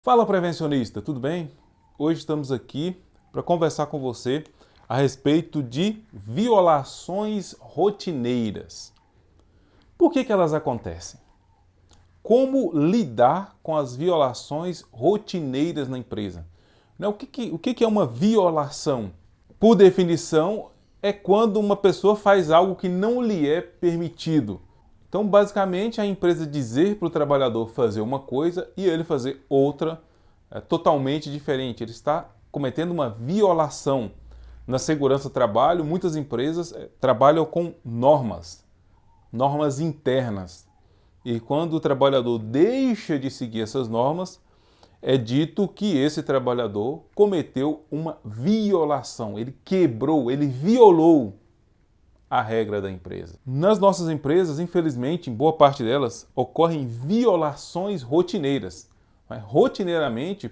Fala, prevencionista, tudo bem? Hoje estamos aqui para conversar com você a respeito de violações rotineiras. Por que elas acontecem? Como lidar com as violações rotineiras na empresa? O que é uma violação? Por definição, é quando uma pessoa faz algo que não lhe é permitido. Então, basicamente, a empresa dizer para o trabalhador fazer uma coisa e ele fazer outra totalmente diferente. Ele está cometendo uma violação. Na segurança do trabalho, muitas empresas trabalham com normas internas. E quando o trabalhador deixa de seguir essas normas, é dito que esse trabalhador cometeu uma violação. Ele quebrou, ele violou a regra da empresa. Nas nossas empresas, infelizmente, em boa parte delas, ocorrem violações rotineiras. Rotineiramente,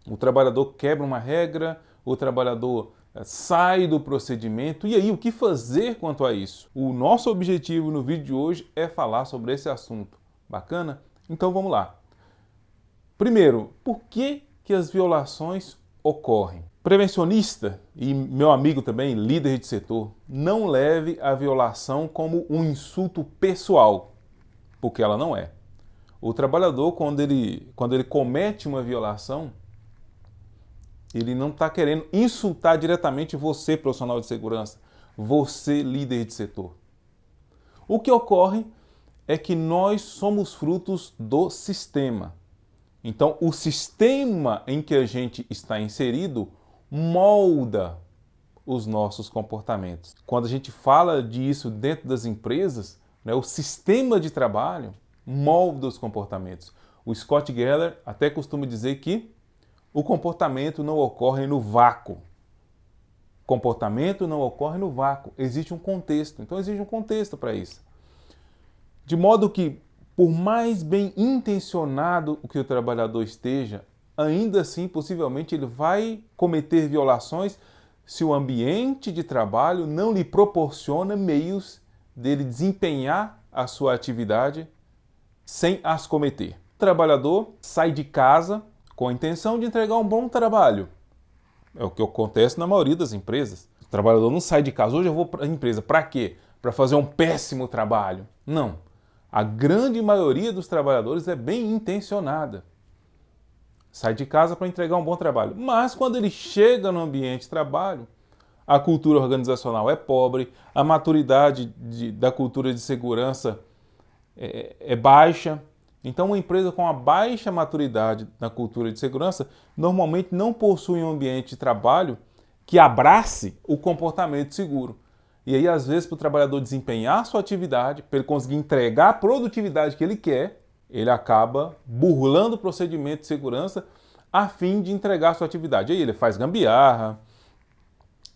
o trabalhador quebra uma regra, o trabalhador sai do procedimento. E aí, o que fazer quanto a isso? O nosso objetivo no vídeo de hoje é falar sobre esse assunto. Bacana? Então vamos lá. Primeiro, por que as violações ocorrem? Prevencionista e meu amigo também, líder de setor, não leve a violação como um insulto pessoal, porque ela não é. O trabalhador, quando ele comete uma violação, ele não está querendo insultar diretamente você, profissional de segurança, você, líder de setor. O que ocorre é que nós somos frutos do sistema. Então, o sistema em que a gente está inserido molda os nossos comportamentos. Quando a gente fala disso dentro das empresas, o sistema de trabalho molda os comportamentos. O Scott Geller até costuma dizer que o comportamento não ocorre no vácuo. Comportamento não ocorre no vácuo. Existe um contexto. Então, existe um contexto para isso. De modo que, por mais bem intencionado que o trabalhador esteja, ainda assim, possivelmente, ele vai cometer violações se o ambiente de trabalho não lhe proporciona meios dele desempenhar a sua atividade sem as cometer. O trabalhador sai de casa com a intenção de entregar um bom trabalho. É o que acontece na maioria das empresas. O trabalhador não sai de casa. Hoje eu vou para a empresa. Para quê? Para fazer um péssimo trabalho. Não. A grande maioria dos trabalhadores é bem intencionada. Sai de casa para entregar um bom trabalho. Mas quando ele chega no ambiente de trabalho, a cultura organizacional é pobre, a maturidade da cultura de segurança é baixa. Então, uma empresa com a baixa maturidade na cultura de segurança normalmente não possui um ambiente de trabalho que abrace o comportamento seguro. E aí, às vezes, para o trabalhador desempenhar a sua atividade, para ele conseguir entregar a produtividade que ele quer, ele acaba burlando o procedimento de segurança a fim de entregar a sua atividade. Aí ele faz gambiarra,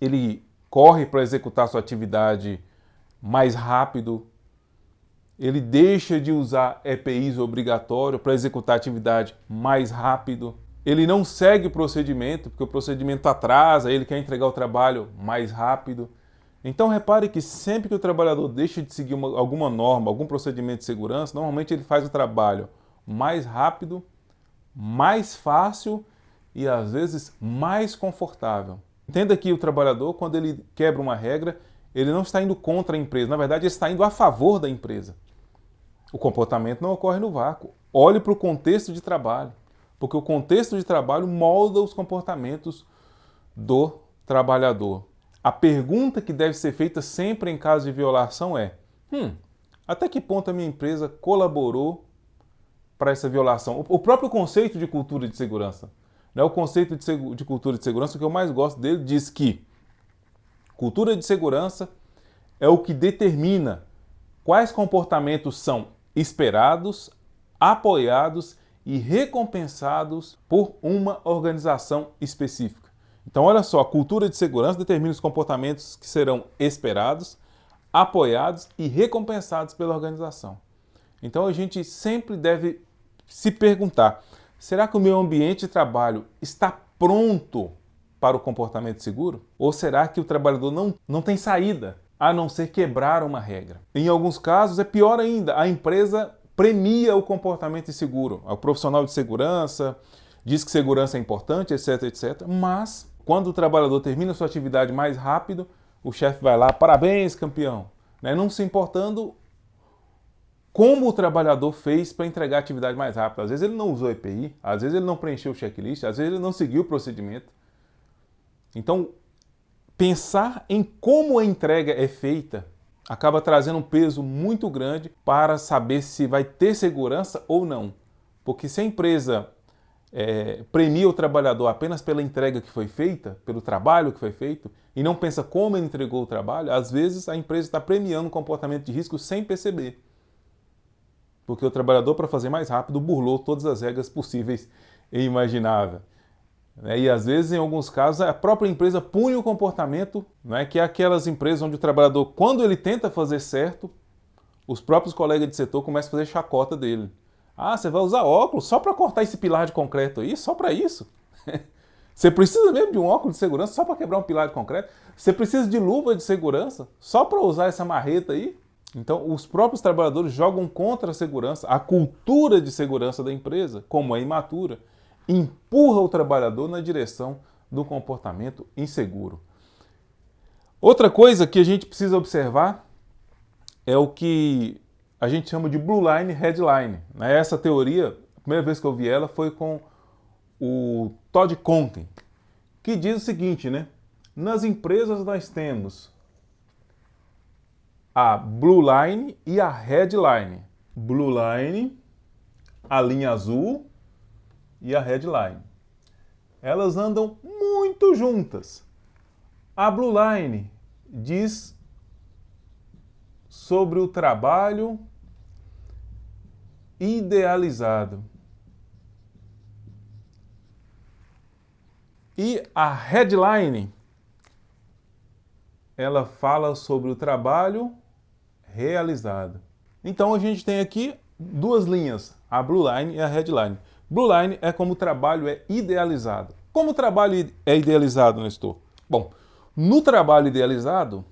ele corre para executar a sua atividade mais rápido, ele deixa de usar EPIs obrigatórios para executar a atividade mais rápido, ele não segue o procedimento, porque o procedimento atrasa, ele quer entregar o trabalho mais rápido. Então repare que sempre que o trabalhador deixa de seguir alguma norma, algum procedimento de segurança, normalmente ele faz o trabalho mais rápido, mais fácil e às vezes mais confortável. Entenda que o trabalhador, quando ele quebra uma regra, ele não está indo contra a empresa, na verdade ele está indo a favor da empresa. O comportamento não ocorre no vácuo. Olhe para o contexto de trabalho, porque o contexto de trabalho molda os comportamentos do trabalhador. A pergunta que deve ser feita sempre em caso de violação é: até que ponto a minha empresa colaborou para essa violação? O próprio conceito de cultura de segurança, o conceito de cultura de segurança, o que eu mais gosto dele, diz que cultura de segurança é o que determina quais comportamentos são esperados, apoiados e recompensados por uma organização específica. Então, olha só, a cultura de segurança determina os comportamentos que serão esperados, apoiados e recompensados pela organização. Então, a gente sempre deve se perguntar: será que o meu ambiente de trabalho está pronto para o comportamento seguro? Ou será que o trabalhador não tem saída, a não ser quebrar uma regra? Em alguns casos, é pior ainda, a empresa premia o comportamento inseguro. O profissional de segurança diz que segurança é importante, etc, etc. Mas, quando o trabalhador termina sua atividade mais rápido, o chefe vai lá, parabéns, campeão, né? Não se importando como o trabalhador fez para entregar a atividade mais rápido. Às vezes ele não usou EPI, às vezes ele não preencheu o checklist, às vezes ele não seguiu o procedimento. Então, pensar em como a entrega é feita acaba trazendo um peso muito grande para saber se vai ter segurança ou não. Porque se a empresa premia o trabalhador apenas pela entrega que foi feita, pelo trabalho que foi feito, e não pensa como ele entregou o trabalho, às vezes a empresa está premiando um comportamento de risco sem perceber. Porque o trabalhador, para fazer mais rápido, burlou todas as regras possíveis e imagináveis. E às vezes, em alguns casos, a própria empresa pune o comportamento, né, que é aquelas empresas onde o trabalhador, quando ele tenta fazer certo, os próprios colegas de setor começam a fazer chacota dele. Ah, você vai usar óculos só para cortar esse pilar de concreto aí? Só para isso? Você precisa mesmo de um óculos de segurança só para quebrar um pilar de concreto? Você precisa de luva de segurança só para usar essa marreta aí? Então, os próprios trabalhadores jogam contra a segurança, a cultura de segurança da empresa, como é imatura, empurra o trabalhador na direção do comportamento inseguro. Outra coisa que a gente precisa observar é o que a gente chama de Blue Line, Red Line. Essa teoria, a primeira vez que eu vi ela foi com o Todd Conten, que diz o seguinte, né? Nas empresas nós temos a Blue Line e a Red Line. Blue Line, a linha azul, e a Red Line. Elas andam muito juntas. A Blue Line diz sobre o trabalho idealizado. E a Red Line, ela fala sobre o trabalho realizado. Então a gente tem aqui duas linhas, a Blue Line e a Red Line. Blue Line é como o trabalho é idealizado. Como o trabalho é idealizado, Nestor? Bom, no trabalho idealizado,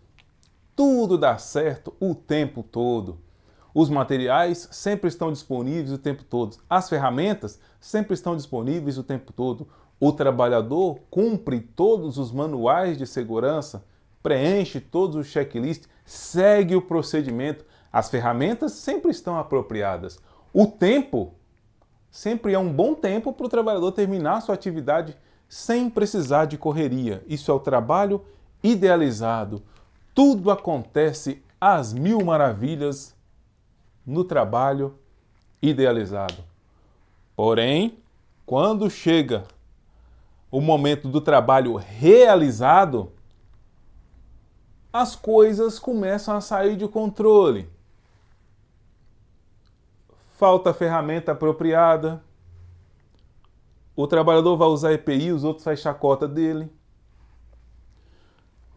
tudo dá certo o tempo todo. Os materiais sempre estão disponíveis o tempo todo. As ferramentas sempre estão disponíveis o tempo todo. O trabalhador cumpre todos os manuais de segurança, preenche todos os checklists, segue o procedimento. As ferramentas sempre estão apropriadas. O tempo sempre é um bom tempo para o trabalhador terminar sua atividade sem precisar de correria. Isso é o trabalho idealizado. Tudo acontece às mil maravilhas no trabalho idealizado. Porém, quando chega o momento do trabalho realizado, as coisas começam a sair de controle. Falta ferramenta apropriada, o trabalhador vai usar EPI, os outros fazem chacota dele.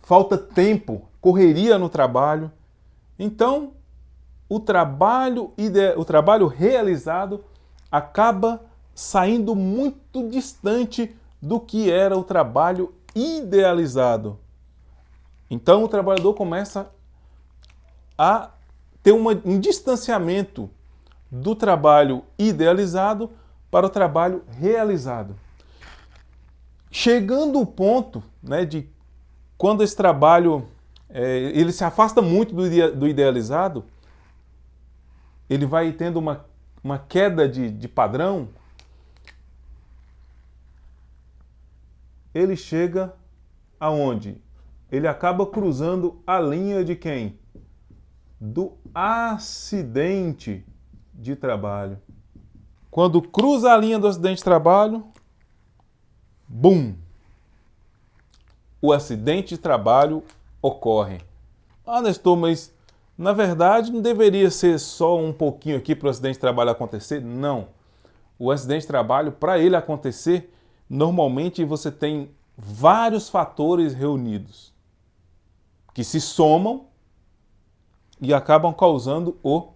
Falta tempo, correria no trabalho. Então, o trabalho realizado acaba saindo muito distante do que era o trabalho idealizado. Então, o trabalhador começa a ter um distanciamento do trabalho idealizado para o trabalho realizado. Chegando o ponto, né, de quando esse trabalho ele se afasta muito do idealizado, ele vai tendo uma queda de padrão, ele chega aonde? Ele acaba cruzando a linha de quem? Do acidente de trabalho. Quando cruza a linha do acidente de trabalho, bum! O acidente de trabalho ocorre. Ah, Nestor, mas na verdade não deveria ser só um pouquinho aqui para o acidente de trabalho acontecer? Não. O acidente de trabalho, para ele acontecer, normalmente você tem vários fatores reunidos que se somam e acabam causando o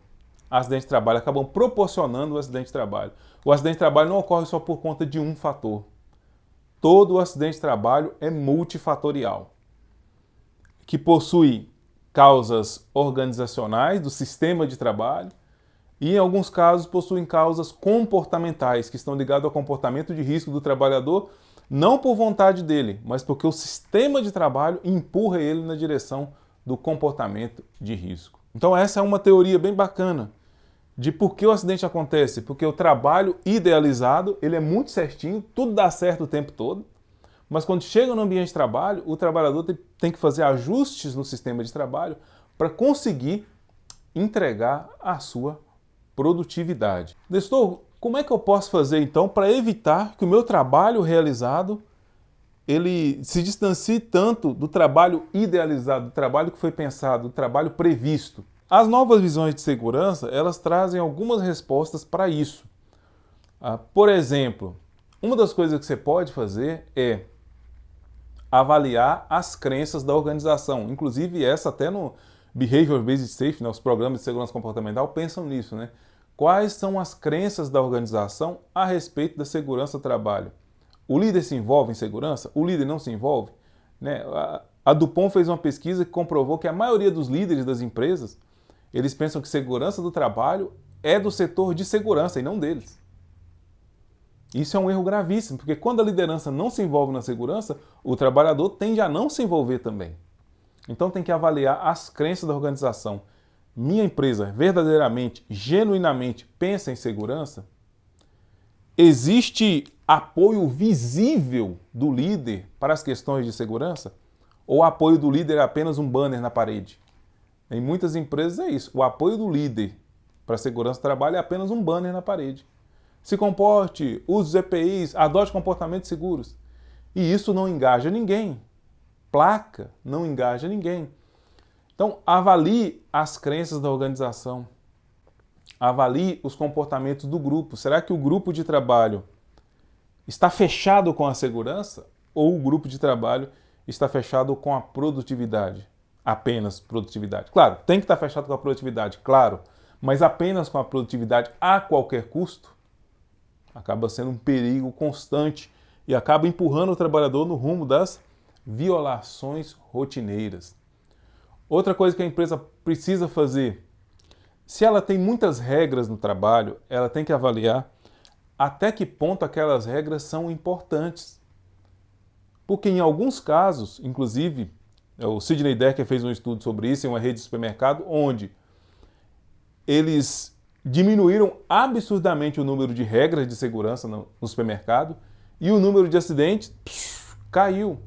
acidente de trabalho, acabam proporcionando o acidente de trabalho. O acidente de trabalho não ocorre só por conta de um fator. Todo o acidente de trabalho é multifatorial, que possui causas organizacionais do sistema de trabalho e, em alguns casos, possuem causas comportamentais, que estão ligadas ao comportamento de risco do trabalhador, não por vontade dele, mas porque o sistema de trabalho empurra ele na direção do comportamento de risco. Então essa é uma teoria bem bacana de por que o acidente acontece. Porque o trabalho idealizado, ele é muito certinho, tudo dá certo o tempo todo, mas quando chega no ambiente de trabalho, o trabalhador tem que fazer ajustes no sistema de trabalho para conseguir entregar a sua produtividade. Nestor, como é que eu posso fazer então para evitar que o meu trabalho realizado ele se distancie tanto do trabalho idealizado, do trabalho que foi pensado, do trabalho previsto? As novas visões de segurança, elas trazem algumas respostas para isso. Por exemplo, uma das coisas que você pode fazer é avaliar as crenças da organização. Inclusive essa até no Behavior Based Safety, né, os programas de segurança comportamental pensam nisso, né? Quais são as crenças da organização a respeito da segurança do trabalho? O líder se envolve em segurança? O líder não se envolve? Né? A Dupont fez uma pesquisa que comprovou que a maioria dos líderes das empresas, eles pensam que segurança do trabalho é do setor de segurança e não deles. Isso é um erro gravíssimo, porque quando a liderança não se envolve na segurança, o trabalhador tende a não se envolver também. Então tem que avaliar as crenças da organização. Minha empresa verdadeiramente, genuinamente pensa em segurança? Existe apoio visível do líder para as questões de segurança? Ou o apoio do líder é apenas um banner na parede? Em muitas empresas é isso. O apoio do líder para a segurança do trabalho é apenas um banner na parede. Se comporte, use os EPIs, adote comportamentos seguros. E isso não engaja ninguém. Placa não engaja ninguém. Então, avalie as crenças da organização. Avalie os comportamentos do grupo. Será que o grupo de trabalho está fechado com a segurança? Ou o grupo de trabalho está fechado com a produtividade? Apenas produtividade. Claro, tem que estar fechado com a produtividade, claro. Mas apenas com a produtividade a qualquer custo, acaba sendo um perigo constante e acaba empurrando o trabalhador no rumo das violações rotineiras. Outra coisa que a empresa precisa fazer, se ela tem muitas regras no trabalho, ela tem que avaliar até que ponto aquelas regras são importantes. Porque em alguns casos, inclusive, o Sidney Dekker fez um estudo sobre isso em uma rede de supermercado, onde eles diminuíram absurdamente o número de regras de segurança no supermercado e o número de acidentes caiu.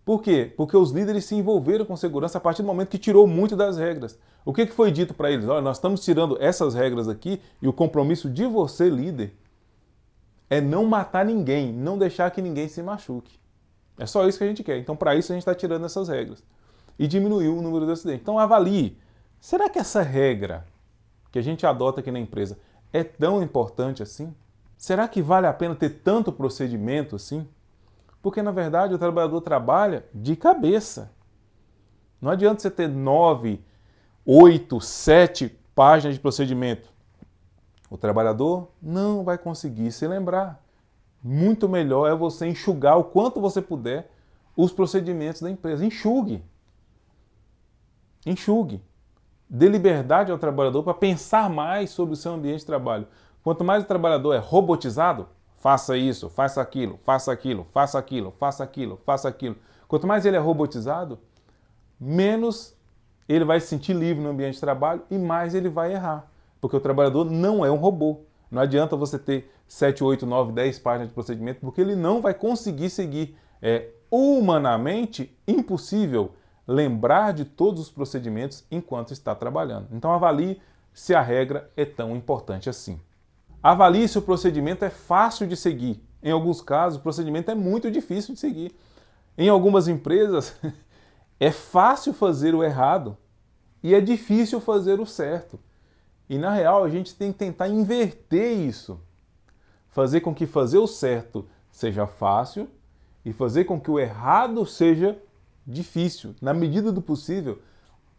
Por quê? Porque os líderes se envolveram com segurança a partir do momento que tirou muito das regras. O que foi dito para eles? Olha, nós estamos tirando essas regras aqui e o compromisso de você, líder, é não matar ninguém, não deixar que ninguém se machuque. É só isso que a gente quer. Então, para isso, a gente está tirando essas regras. E diminuiu o número de acidentes. Então, avalie. Será que essa regra que a gente adota aqui na empresa é tão importante assim? Será que vale a pena ter tanto procedimento assim? Porque, na verdade, o trabalhador trabalha de cabeça. Não adianta você ter 9, 8, 7 páginas de procedimento. O trabalhador não vai conseguir se lembrar. Muito melhor é você enxugar o quanto você puder os procedimentos da empresa. Enxugue. Enxugue. Dê liberdade ao trabalhador para pensar mais sobre o seu ambiente de trabalho. Quanto mais o trabalhador é robotizado, faça isso, faça aquilo, faça aquilo, faça aquilo, faça aquilo, faça aquilo. Quanto mais ele é robotizado, menos ele vai se sentir livre no ambiente de trabalho e mais ele vai errar. Porque o trabalhador não é um robô. Não adianta você ter 7, 8, 9, 10 páginas de procedimento, porque ele não vai conseguir seguir. É humanamente impossível lembrar de todos os procedimentos enquanto está trabalhando. Então avalie se a regra é tão importante assim. Avalie se o procedimento é fácil de seguir. Em alguns casos, o procedimento é muito difícil de seguir. Em algumas empresas, é fácil fazer o errado e é difícil fazer o certo. E, na real, a gente tem que tentar inverter isso. Fazer com que fazer o certo seja fácil e fazer com que o errado seja difícil. Na medida do possível,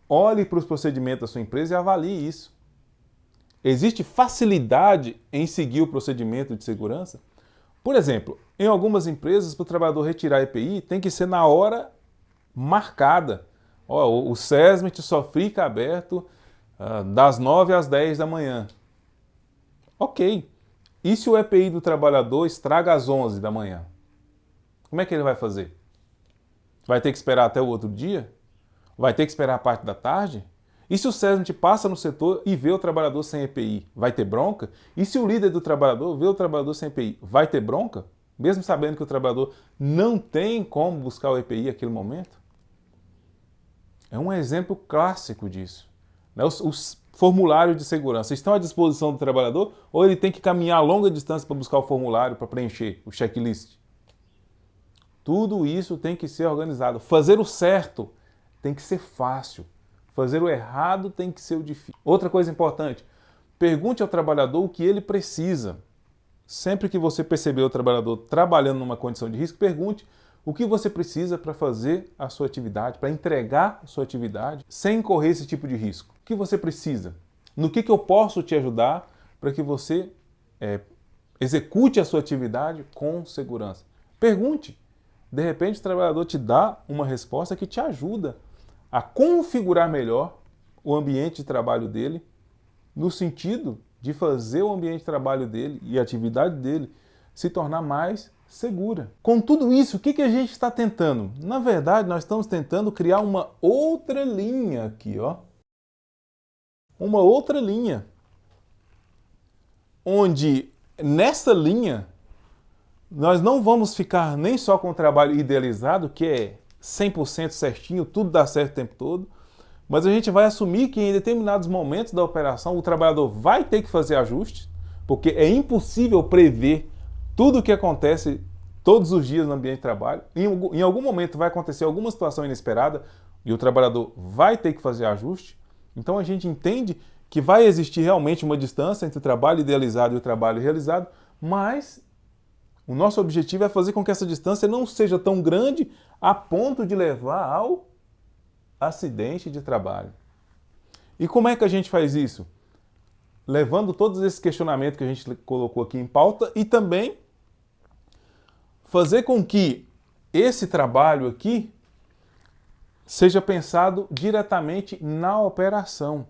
olhe para os procedimentos da sua empresa e avalie isso. Existe facilidade em seguir o procedimento de segurança? Por exemplo, em algumas empresas, para o trabalhador retirar a EPI, tem que ser na hora marcada. O SESMIT só fica aberto das 9 às 10 da manhã. Ok. E se o EPI do trabalhador estraga às 11 da manhã? Como é que ele vai fazer? Vai ter que esperar até o outro dia? Vai ter que esperar a parte da tarde? E se o SESMIT passa no setor e vê o trabalhador sem EPI, vai ter bronca? E se o líder do trabalhador vê o trabalhador sem EPI, vai ter bronca? Mesmo sabendo que o trabalhador não tem como buscar o EPI naquele momento? É um exemplo clássico disso. Os formulários de segurança estão à disposição do trabalhador ou ele tem que caminhar a longa distância para buscar o formulário, para preencher o checklist? Tudo isso tem que ser organizado. Fazer o certo tem que ser fácil. Fazer o errado tem que ser o difícil. Outra coisa importante, pergunte ao trabalhador o que ele precisa. Sempre que você perceber o trabalhador trabalhando numa condição de risco, pergunte o que você precisa para fazer a sua atividade, para entregar a sua atividade, sem correr esse tipo de risco. O que você precisa? No que eu posso te ajudar para que você execute a sua atividade com segurança? Pergunte. De repente o trabalhador te dá uma resposta que te ajuda a configurar melhor o ambiente de trabalho dele, no sentido de fazer o ambiente de trabalho dele e a atividade dele se tornar mais segura. Com tudo isso, o que a gente está tentando? Na verdade, nós estamos tentando criar uma outra linha aqui, ó. Uma outra linha. Onde, nessa linha, nós não vamos ficar nem só com o trabalho idealizado, que é 100% certinho, tudo dá certo o tempo todo, mas a gente vai assumir que em determinados momentos da operação o trabalhador vai ter que fazer ajustes, porque é impossível prever tudo o que acontece todos os dias no ambiente de trabalho. Em algum momento vai acontecer alguma situação inesperada e o trabalhador vai ter que fazer ajuste. Então a gente entende que vai existir realmente uma distância entre o trabalho idealizado e o trabalho realizado, mas o nosso objetivo é fazer com que essa distância não seja tão grande a ponto de levar ao acidente de trabalho. E como é que a gente faz isso? Levando todos esses questionamentos que a gente colocou aqui em pauta e também fazer com que esse trabalho aqui seja pensado diretamente na operação.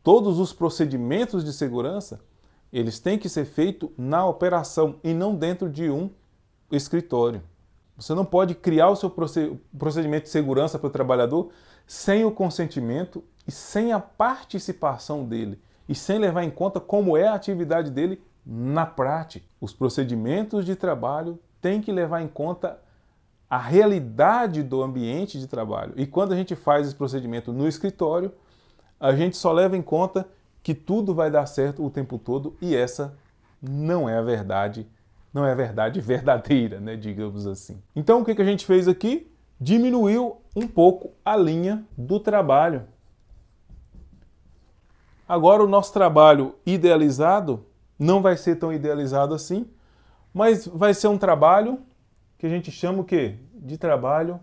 Todos os procedimentos de segurança, eles têm que ser feitos na operação e não dentro de um escritório. Você não pode criar o seu procedimento de segurança para o trabalhador sem o consentimento e sem a participação dele e sem levar em conta como é a atividade dele na prática. Os procedimentos de trabalho têm que levar em conta a realidade do ambiente de trabalho. E quando a gente faz esse procedimento no escritório, a gente só leva em conta que tudo vai dar certo o tempo todo e essa não é a verdade, não é a verdade verdadeira, né, digamos assim. Então o que a gente fez aqui? Diminuiu um pouco a linha do trabalho. Agora o nosso trabalho idealizado não vai ser tão idealizado assim, mas vai ser um trabalho que a gente chama o quê? De trabalho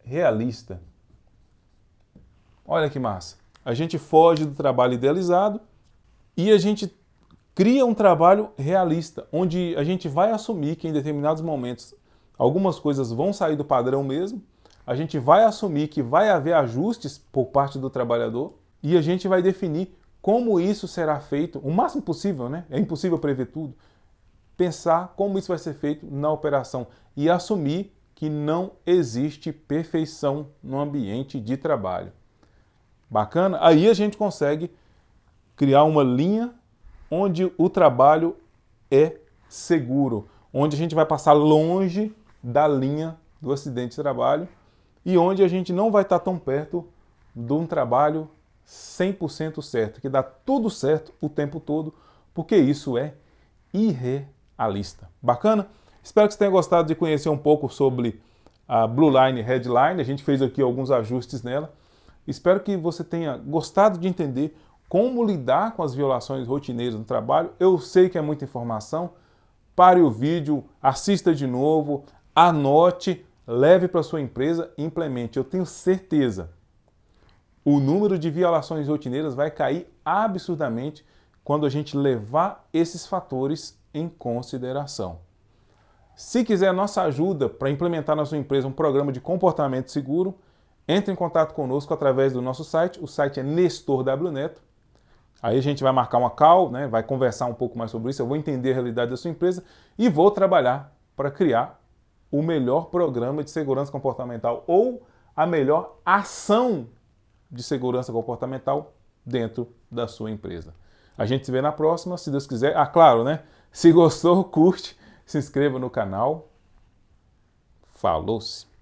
realista. Olha que massa. A gente foge do trabalho idealizado e a gente cria um trabalho realista, onde a gente vai assumir que em determinados momentos algumas coisas vão sair do padrão mesmo, a gente vai assumir que vai haver ajustes por parte do trabalhador e a gente vai definir como isso será feito, o máximo possível, né? É impossível prever tudo. Pensar como isso vai ser feito na operação e assumir que não existe perfeição no ambiente de trabalho. Bacana? Aí a gente consegue criar uma linha onde o trabalho é seguro, onde a gente vai passar longe da linha do acidente de trabalho e onde a gente não vai estar tão perto de um trabalho 100% certo, que dá tudo certo o tempo todo, porque isso é irrealista. Bacana? Espero que você tenha gostado de conhecer um pouco sobre a Blue Line Red Line. A gente fez aqui alguns ajustes nela. Espero que você tenha gostado de entender como lidar com as violações rotineiras no trabalho. Eu sei que é muita informação. Pare o vídeo, assista de novo, anote, leve para a sua empresa e implemente. Eu tenho certeza, o número de violações rotineiras vai cair absurdamente quando a gente levar esses fatores em consideração. Se quiser nossa ajuda para implementar na sua empresa um programa de comportamento seguro, entre em contato conosco através do nosso site. O site é Nestor W Neto. Aí a gente vai marcar uma call, né? Vai conversar um pouco mais sobre isso, eu vou entender a realidade da sua empresa e vou trabalhar para criar o melhor programa de segurança comportamental ou a melhor ação de segurança comportamental dentro da sua empresa. A gente se vê na próxima, se Deus quiser. Ah, claro, né? Se gostou, curte, se inscreva no canal. Falou-se!